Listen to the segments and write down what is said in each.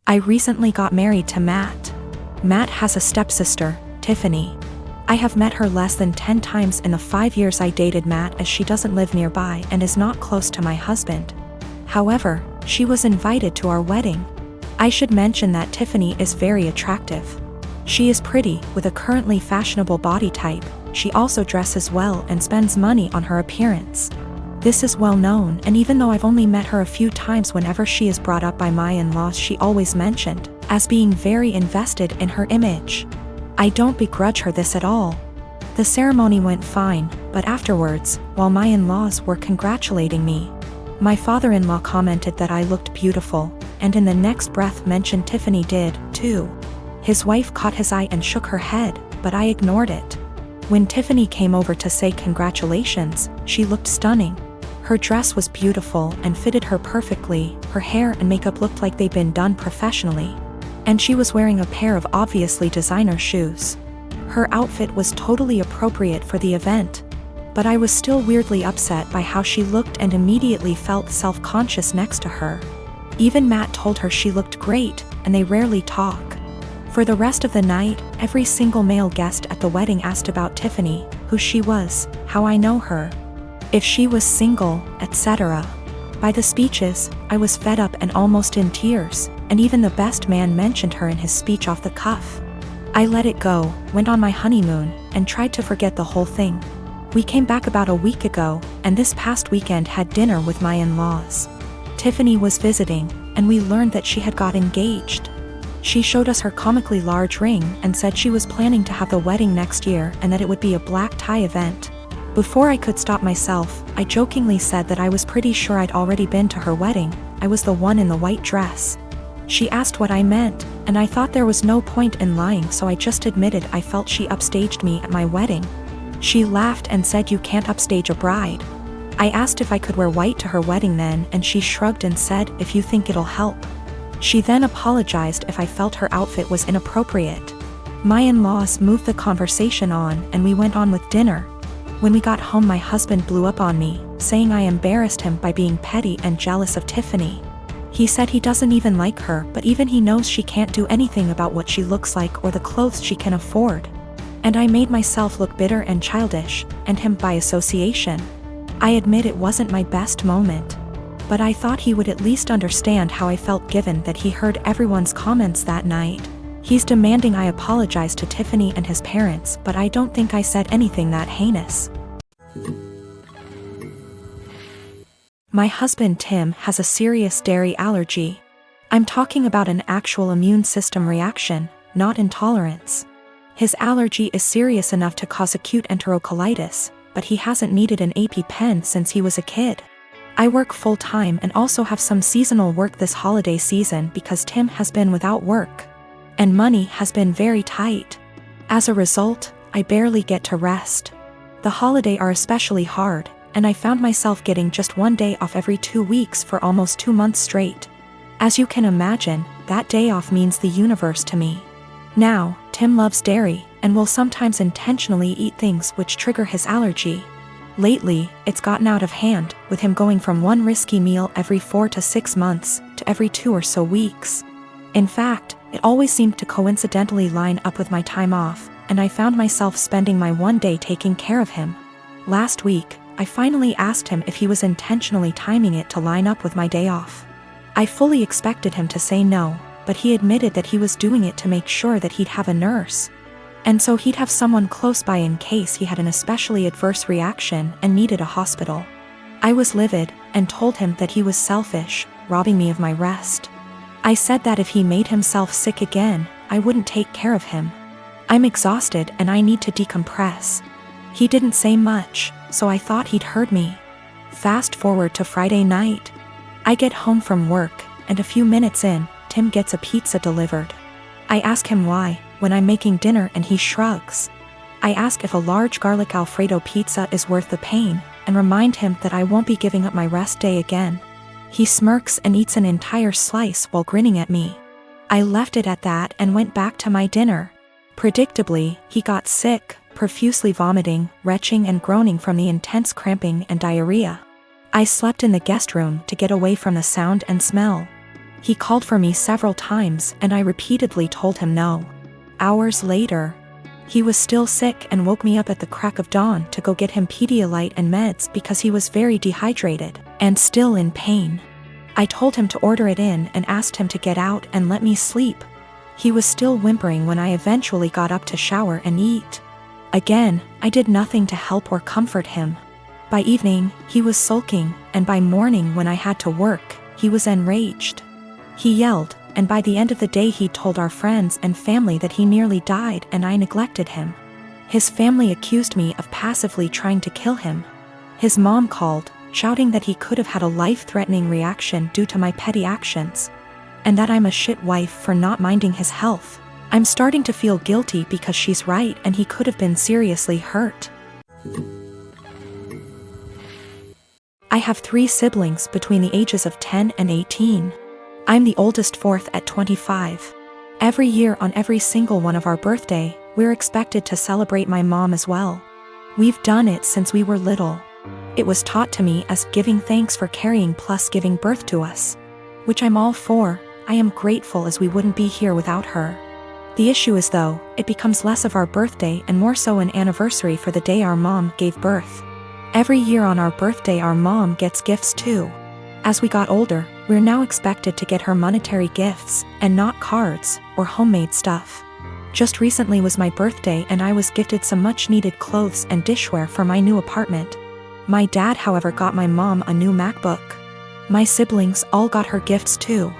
I recently got married to Matt. Matt has a stepsister, Tiffany. I have met her less than 10 times in the 5 years I dated Matt, as she doesn't live nearby and is not close to my husband. However, she was invited to our wedding. I should mention that Tiffany is very attractive. She is pretty, with a currently fashionable body type. She also dresses well and spends money on her appearance. This is well known, and even though I've only met her a few times, whenever she is brought up by my in-laws, she always mentioned as being very invested in her image. I don't begrudge her this at all. The ceremony went fine, but afterwards, while my in-laws were congratulating me, my father-in-law commented that I looked beautiful, and in the next breath mentioned Tiffany did, too. His wife caught his eye and shook her head, but I ignored it. When Tiffany came over to say congratulations, she looked stunning. Her dress was beautiful and fitted her perfectly, her hair and makeup looked like they'd been done professionally. And she was wearing a pair of obviously designer shoes. Her outfit was totally appropriate for the event. But I was still weirdly upset by how she looked and immediately felt self-conscious next to her. Even Matt told her she looked great, and they rarely talk. For the rest of the night, every single male guest at the wedding asked about Tiffany, who she was, how I know her, if she was single, etc. By the speeches, I was fed up and almost in tears, and even the best man mentioned her in his speech off the cuff. I let it go, went on my honeymoon, and tried to forget the whole thing. We came back about a week ago, and this past weekend had dinner with my in-laws. Tiffany was visiting, and we learned that she had got engaged. She showed us her comically large ring and said she was planning to have the wedding next year and that it would be a black tie event. Before I could stop myself, I jokingly said that I was pretty sure I'd already been to her wedding. I was the one in the white dress. She asked what I meant, and I thought there was no point in lying, so I just admitted I felt she upstaged me at my wedding. She laughed and said, "You can't upstage a bride." I asked if I could wear white to her wedding then, and she shrugged and said, "If you think it'll help." She then apologized if I felt her outfit was inappropriate. My in-laws moved the conversation on, and we went on with dinner. When we got home, my husband blew up on me, saying I embarrassed him by being petty and jealous of Tiffany. He said he doesn't even like her, but even he knows she can't do anything about what she looks like or the clothes she can afford. And I made myself look bitter and childish, and him by association. I admit it wasn't my best moment. But I thought he would at least understand how I felt given that he heard everyone's comments that night. He's demanding I apologize to Tiffany and his parents, but I don't think I said anything that heinous. My husband Tim has a serious dairy allergy. I'm talking about an actual immune system reaction, not intolerance. His allergy is serious enough to cause acute enterocolitis, but he hasn't needed an EpiPen since he was a kid. I work full-time and also have some seasonal work this holiday season because Tim has been without work. And money has been very tight. As a result, I barely get to rest. The holidays are especially hard, and I found myself getting just 1 day off every 2 weeks for almost 2 months straight. As you can imagine, that day off means the universe to me. Now, Tim loves dairy, and will sometimes intentionally eat things which trigger his allergy. Lately, it's gotten out of hand, with him going from one risky meal every 4 to 6 months, to every 2 or so weeks. In fact, it always seemed to coincidentally line up with my time off, and I found myself spending my 1 day taking care of him. Last week, I finally asked him if he was intentionally timing it to line up with my day off. I fully expected him to say no, but he admitted that he was doing it to make sure that he'd have a nurse. And so he'd have someone close by in case he had an especially adverse reaction and needed a hospital. I was livid, and told him that he was selfish, robbing me of my rest. I said that if he made himself sick again, I wouldn't take care of him. I'm exhausted and I need to decompress. He didn't say much, so I thought he'd heard me. Fast forward to Friday night. I get home from work, and a few minutes in, Tim gets a pizza delivered. I ask him why, when I'm making dinner, and he shrugs. I ask if a large garlic Alfredo pizza is worth the pain, and remind him that I won't be giving up my rest day again. He smirks and eats an entire slice while grinning at me. I left it at that and went back to my dinner. Predictably, he got sick, profusely vomiting, retching and groaning from the intense cramping and diarrhea. I slept in the guest room to get away from the sound and smell. He called for me several times and I repeatedly told him no. Hours later, he was still sick and woke me up at the crack of dawn to go get him Pedialyte and meds because he was very dehydrated and still in pain. I told him to order it in and asked him to get out and let me sleep. He was still whimpering when I eventually got up to shower and eat. Again, I did nothing to help or comfort him. By evening, he was sulking, and by morning when I had to work, he was enraged. He yelled, and by the end of the day he told our friends and family that he nearly died and I neglected him. His family accused me of passively trying to kill him. His mom called, shouting that he could have had a life-threatening reaction due to my petty actions, and that I'm a shit wife for not minding his health. I'm starting to feel guilty because she's right and he could have been seriously hurt. I have 3 siblings between the ages of 10 and 18. I'm the oldest, fourth at 25. Every year on every single one of our birthday, we're expected to celebrate my mom as well. We've done it since we were little. It was taught to me as giving thanks for carrying plus giving birth to us, which I'm all for. I am grateful as we wouldn't be here without her. The issue is though, it becomes less of our birthday and more so an anniversary for the day our mom gave birth. Every year on our birthday our mom gets gifts too. As we got older, we're now expected to get her monetary gifts, and not cards, or homemade stuff. Just recently was my birthday and I was gifted some much needed clothes and dishware for my new apartment. My dad however got my mom a new MacBook. My siblings all got her gifts too.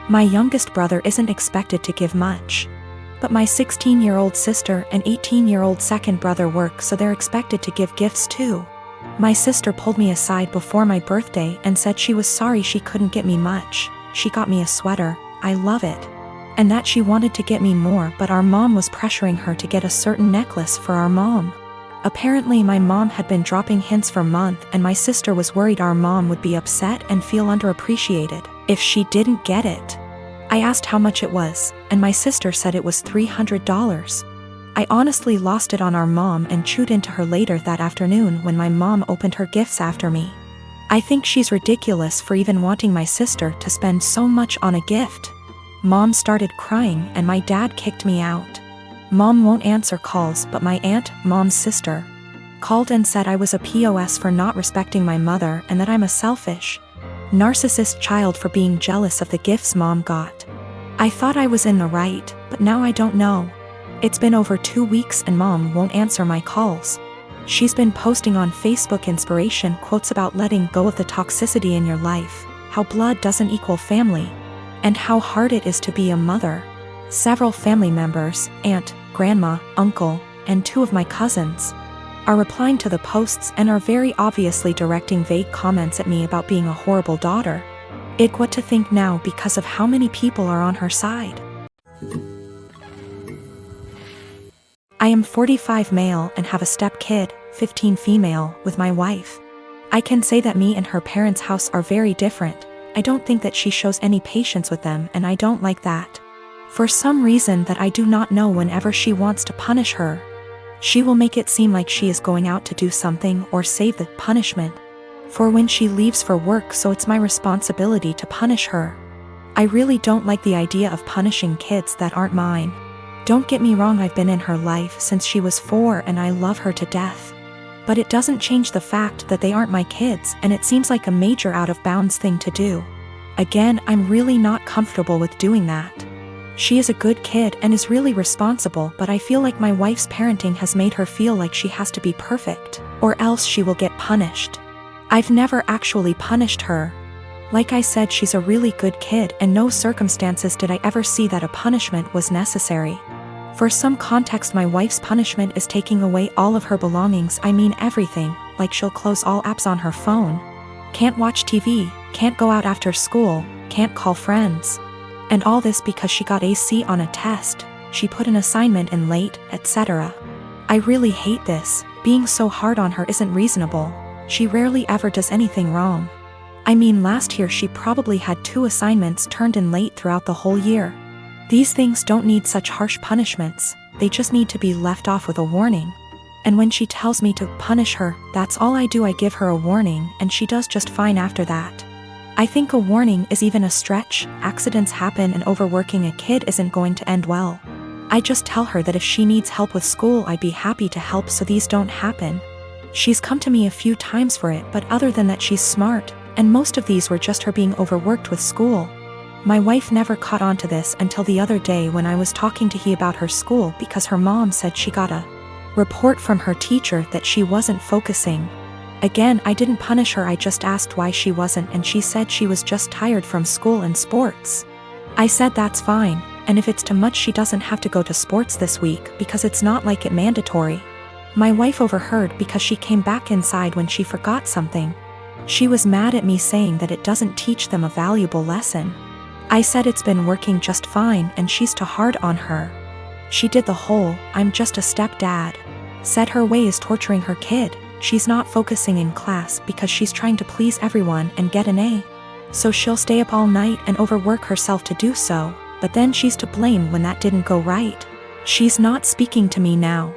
My youngest brother isn't expected to give much. But my 16-year-old sister and 18-year-old second brother work, so they're expected to give gifts too. My sister pulled me aside before my birthday and said she was sorry she couldn't get me much. She got me a sweater, I love it. And that she wanted to get me more, but our mom was pressuring her to get a certain necklace for our mom. Apparently my mom had been dropping hints for months and my sister was worried our mom would be upset and feel underappreciated if she didn't get it. I asked how much it was, and my sister said it was $300. I honestly lost it on our mom and chewed into her later that afternoon when my mom opened her gifts after me. I think she's ridiculous for even wanting my sister to spend so much on a gift. Mom started crying and my dad kicked me out. Mom won't answer calls, but my aunt, mom's sister, called and said I was a POS for not respecting my mother and that I'm a selfish, narcissist child for being jealous of the gifts mom got. I thought I was in the right, but now I don't know. It's been over 2 weeks and mom won't answer my calls. She's been posting on Facebook inspiration quotes about letting go of the toxicity in your life, how blood doesn't equal family, and how hard it is to be a mother. Several family members, aunt, grandma, uncle, and 2 of my cousins, are replying to the posts and are very obviously directing vague comments at me about being a horrible daughter. What to think now because of how many people are on her side. I am 45 male and have a step kid, 15 female, with my wife. I can say that me and her parents' house are very different. I don't think that she shows any patience with them and I don't like that. For some reason that I do not know, whenever she wants to punish her, she will make it seem like she is going out to do something or save the punishment for when she leaves for work, so it's my responsibility to punish her. I really don't like the idea of punishing kids that aren't mine. Don't get me wrong, I've been in her life since she was 4 and I love her to death. But it doesn't change the fact that they aren't my kids and it seems like a major out of bounds thing to do. Again, I'm really not comfortable with doing that. She is a good kid and is really responsible, but I feel like my wife's parenting has made her feel like she has to be perfect, or else she will get punished. I've never actually punished her. Like I said, she's a really good kid and no circumstances did I ever see that a punishment was necessary. For some context, my wife's punishment is taking away all of her belongings, I mean everything, like she'll close all apps on her phone, can't watch TV, can't go out after school, can't call friends. And all this because she got a C on a test, she put an assignment in late, etc. I really hate this. Being so hard on her isn't reasonable. She rarely ever does anything wrong. I mean, last year she probably had 2 assignments turned in late throughout the whole year. These things don't need such harsh punishments, they just need to be left off with a warning. And when she tells me to punish her, that's all I do. I give her a warning and she does just fine after that. I think a warning is even a stretch. Accidents happen and overworking a kid isn't going to end well. I just tell her that if she needs help with school, I'd be happy to help so these don't happen. She's come to me a few times for it, but other than that she's smart, and most of these were just her being overworked with school. My wife never caught on to this until the other day when I was talking to he about her school because her mom said she got a report from her teacher that she wasn't focusing. Again, I didn't punish her, I just asked why she wasn't, and she said she was just tired from school and sports. I said that's fine, and if it's too much she doesn't have to go to sports this week because it's not like it mandatory. My wife overheard because she came back inside when she forgot something. She was mad at me saying that it doesn't teach them a valuable lesson. I said it's been working just fine and she's too hard on her. She did the whole, I'm just a stepdad. Said her way is torturing her kid. She's not focusing in class because she's trying to please everyone and get an A. So she'll stay up all night and overwork herself to do so, but then she's to blame when that didn't go right. She's not speaking to me now.